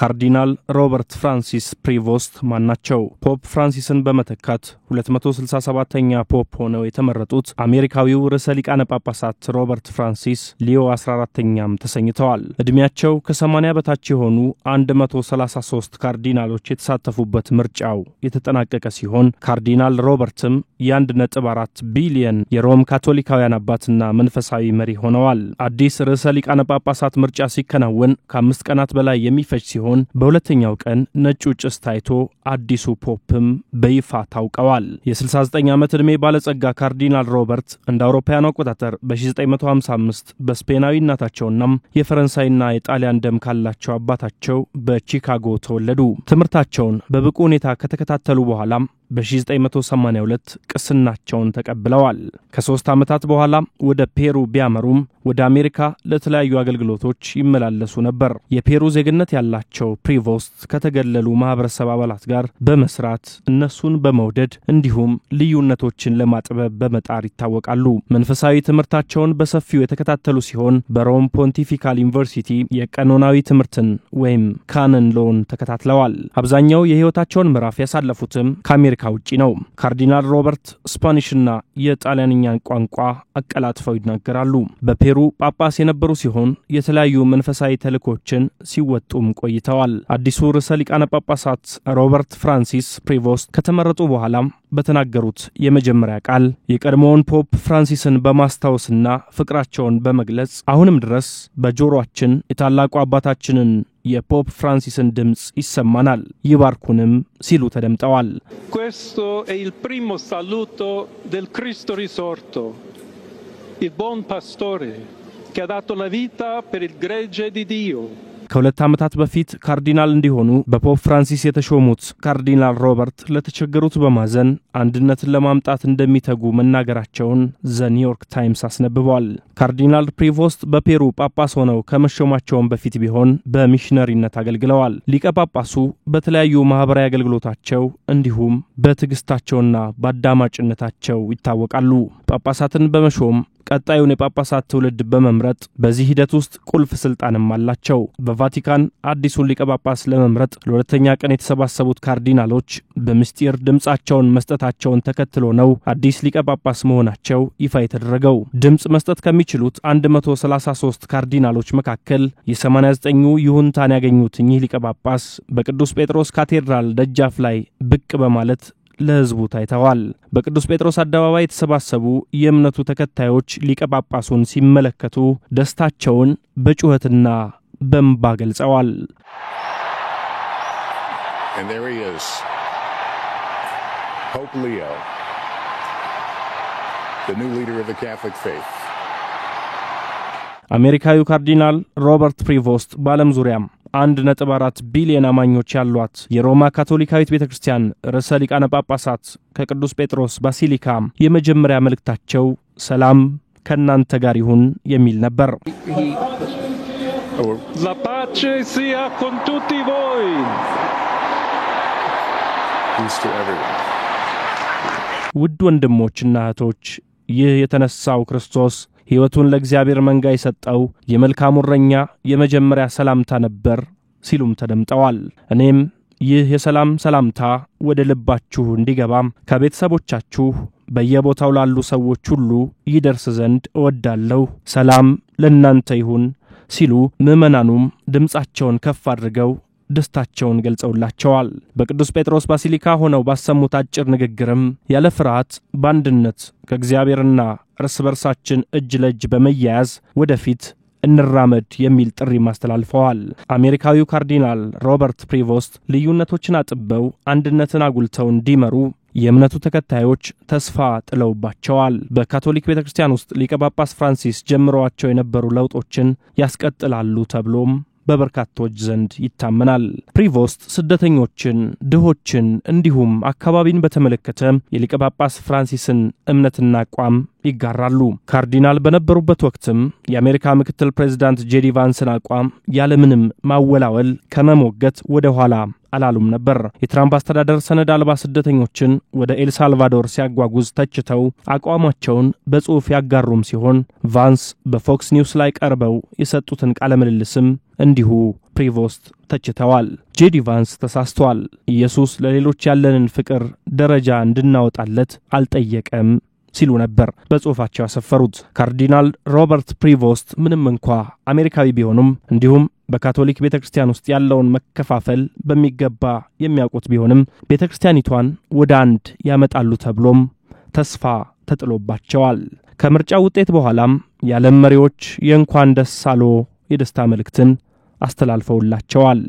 ካርዲናል ሮበርት ፍራንሲስ ፕሪቮስት ማናቸው? ፖፕ ፍራንሲስን በመተካት 267ኛ ፖፕ ሆነው የተመረጡት አሜሪካዊው ርዕሰ ሊቃነ ጳጳሳት ሮበርት ፍራንሲስ ሊዮ 14ኛም ተሰኝተዋል። እድሜያቸው ከ80 በታች የሆኑ 133 ካርዲናሎች የተሳተፉበት ምርጫው የተጠናቀቀ ሲሆን ካርዲናል ሮበርትም የ1.4 ቢሊዮን የሮም ካቶሊካውያን አባትና መንፈሳዊ መሪ ሆነዋል። አዲስ ርዕሰ ሊቃነ ጳጳሳት ምርጫ ሲከናወን ከ5 ቀናት በላይ የሚፈጅ ሲሆን በሁለተኛው ቀን ነጩ ጭስ ታይቶ አዲሱ ፖፕም በይፋ ታውቀዋል። የ69 ዓመት ዕድሜ ባለጸጋ ካርዲናል ሮበርት እንደ አውሮፓውያን አቆጣጠር በ1955 በስፔናዊ እናታቸውና የፈረንሳይና የጣሊያን ደም ካላቸው አባታቸው በቺካጎ ተወለዱ። ትምህርታቸውን በብቁ ሁኔታ ከተከታተሉ በኋላ በ1982 ቅስናቸውን ተቀብለዋል። ከ3 ዓመታት በኋላ ወደ ፔሩ ቢያመሩም ወደ አሜሪካ ለተለያዩ አገልግሎቶች ይመላለሱ ነበር። የፔሩ ዜግነት ያላቸው ፕሪቮስት ከተገለሉ ማህበረሰብ አባላት ጋር በመስራት እነሱን በመውደድ እንዲሁም ልዩነቶችን ለማጥበብ በመጣር ይታወቃሉ። መንፈሳዊ ትምህርታቸውን በሰፊው የተከታተሉ ሲሆን በሮም ፖንቲፊካል ዩኒቨርሲቲ የቀኖናዊ ትምህርትን ወይም ካኖን ሎውን ተከታትለዋል። አብዛኛው የህይወታቸውን ምዕራፍ ያሳለፉትም ከአሜሪካ ውጪ ነው። ካርዲናል ሮበርት ስፓኒሽና የጣሊያንኛን ቋንቋ አቀላጥፈው ይናገራሉ። በፔሩ ጳጳስ የነበሩ ሲሆን የተለያዩ መንፈሳዊ ተልእኮችን ሲወጡም ቆይተዋል። አዲሱ ርዕሰ ሊቃነ ጳጳሳት ሮበርት ፍራንሲስ ፕሪቮስት ከተመረጡ በኋላ በተናገሩት የመጀመሪያ ቃል የቀድሞውን ፖፕ ፍራንሲስን በማስታወስና ፍቅራቸውን በመግለጽ አሁንም ድረስ በጆሮአችን የታላቁ አባታችንን የፖፕ ፍራንሲስን ድምጽ ይሰማናል፣ ይባርኩንም ሲሉ ተደምጠዋል። Questo è il primo saluto del Cristo risorto, il buon pastore che ha dato la vita per il gregge di Dio. ከሁለት ዓመታት በፊት ካርዲናል እንዲሆኑ በፖፕ ፍራንሲስ የተሾሙት ካርዲናል ሮበርት ለተቸገሩት በማዘን አንድነትን ለማምጣት እንደሚተጉ መናገራቸውን ዘ ኒውዮርክ ታይምስ አስነብቧል። ካርዲናል ፕሪቮስት በፔሩ ጳጳስ ሆነው ከመሾማቸው በፊት ቢሆን በሚሽነሪነት አገልግለዋል። ሊቀ ጳጳሱ በተለያዩ ማህበራዊ አገልግሎታቸው እንዲሁም በትግስታቸውና በአዳማጭነታቸው ይታወቃሉ። ጳጳሳትን በመሾም ቀጣዩን የጳጳሳት ትውልድ በመምረጥ በዚህ ሂደት ውስጥ ቁልፍ ስልጣንም አላቸው። በቫቲካን አዲሱን ሊቀ ጳጳስ ለመምረጥ ለሁለተኛ ቀን የተሰባሰቡት ካርዲናሎች በምስጢር ድምጻቸውን መስጠታቸውን ተከትሎ ነው አዲስ ሊቀ ጳጳስ መሆናቸው ይፋ የተደረገው። ድምጽ መስጠት ከሚችሉት 133 ካርዲናሎች መካከል የ89ኙ ይሁንታን ያገኙት እኚህ ሊቀ ጳጳስ በቅዱስ ጴጥሮስ ካቴድራል ደጃፍ ላይ ብቅ በማለት ለህዝቡ ታይተዋል። በቅዱስ ጴጥሮስ አደባባይ የተሰባሰቡ የእምነቱ ተከታዮች ሊቀ ጳጳሱን ሲመለከቱ ደስታቸውን በጩኸትና በእንባ ገልጸዋል። And there he is, Pope Leo, the new leader of the Catholic faith. አሜሪካዊው ካርዲናል ሮበርት ፕሪቮስት በዓለም ዙሪያም 1.4 ቢሊዮን አማኞች ያሏት የሮማ ካቶሊካዊት ቤተክርስቲያን ርዕሰ ሊቃነ ጳጳሳት ከቅዱስ ጴጥሮስ ባሲሊካ የመጀመሪያ መልእክታቸው ሰላም ከናንተ ጋር ይሁን የሚል ነበር። La pace sia con tutti voi. Peace to everyone. ውድ ወንድሞችና እህቶች ይህ የተነሳው ክርስቶስ ሕይወቱን ለእግዚአብሔር መንጋ የሰጠው የመልካሙ እረኛ የመጀመሪያ ሰላምታ ነበር ሲሉም ተደምጠዋል። እኔም ይህ የሰላም ሰላምታ ወደ ልባችሁ እንዲገባም ከቤተሰቦቻችሁ በየቦታው ላሉ ሰዎች ሁሉ ይደርስ ዘንድ እወዳለሁ። ሰላም ለእናንተ ይሁን ሲሉ ምዕመናኑም ድምጻቸውን ከፍ አድርገው ደስታቸውን ገልጸውላቸዋል። በቅዱስ ጴጥሮስ ባሲሊካ ሆነው ባሰሙት አጭር ንግግርም ያለ ፍርሃት በአንድነት ከእግዚአብሔርና እርስ በርሳችን እጅ ለእጅ በመያያዝ ወደፊት እንራመድ የሚል ጥሪ ማስተላልፈዋል። አሜሪካዊው ካርዲናል ሮበርት ፕሪቮስት ልዩነቶችን አጥበው አንድነትን አጉልተው እንዲመሩ የእምነቱ ተከታዮች ተስፋ ጥለውባቸዋል። በካቶሊክ ቤተክርስቲያን ውስጥ ሊቀ ጳጳስ ፍራንሲስ ጀምረዋቸው የነበሩ ለውጦችን ያስቀጥላሉ ተብሎም በበርካቶች ዘንድ ይታመናል። ፕሪቮስት ስደተኞችን፣ ድሆችን እንዲሁም አካባቢን በተመለከተ የሊቀ ጳጳስ ፍራንሲስን እምነትና አቋም ይጋራሉ። ካርዲናል በነበሩበት ወቅትም የአሜሪካ ምክትል ፕሬዝዳንት ጄዲ ቫንስን አቋም ያለምንም ማወላወል ከመሞገት ወደ ኋላ አላሉም ነበር። የትራምፕ አስተዳደር ሰነድ አልባ ስደተኞችን ወደ ኤል ሳልቫዶር ሲያጓጉዝ ተችተው አቋማቸውን በጽሑፍ ያጋሩም ሲሆን ቫንስ በፎክስ ኒውስ ላይ ቀርበው የሰጡትን ቃለ ምልልስም እንዲሁ ፕሪቮስት ተችተዋል። ጄዲ ቫንስ ተሳስተዋል። ኢየሱስ ለሌሎች ያለንን ፍቅር ደረጃ እንድናወጣለት አልጠየቀም ሲሉ ነበር በጽሑፋቸው ያሰፈሩት። ካርዲናል ሮበርት ፕሪቮስት ምንም እንኳ አሜሪካዊ ቢሆኑም እንዲሁም በካቶሊክ ቤተክርስቲያን ውስጥ ያለውን መከፋፈል በሚገባ የሚያውቁት ቢሆንም ቤተክርስቲያኒቷን ወደ አንድ ያመጣሉ ተብሎም ተስፋ ተጥሎባቸዋል። ከምርጫው ውጤት በኋላም የዓለም መሪዎች የእንኳን ደስ አሎ የደስታ መልእክትን አስተላልፈውላቸዋል።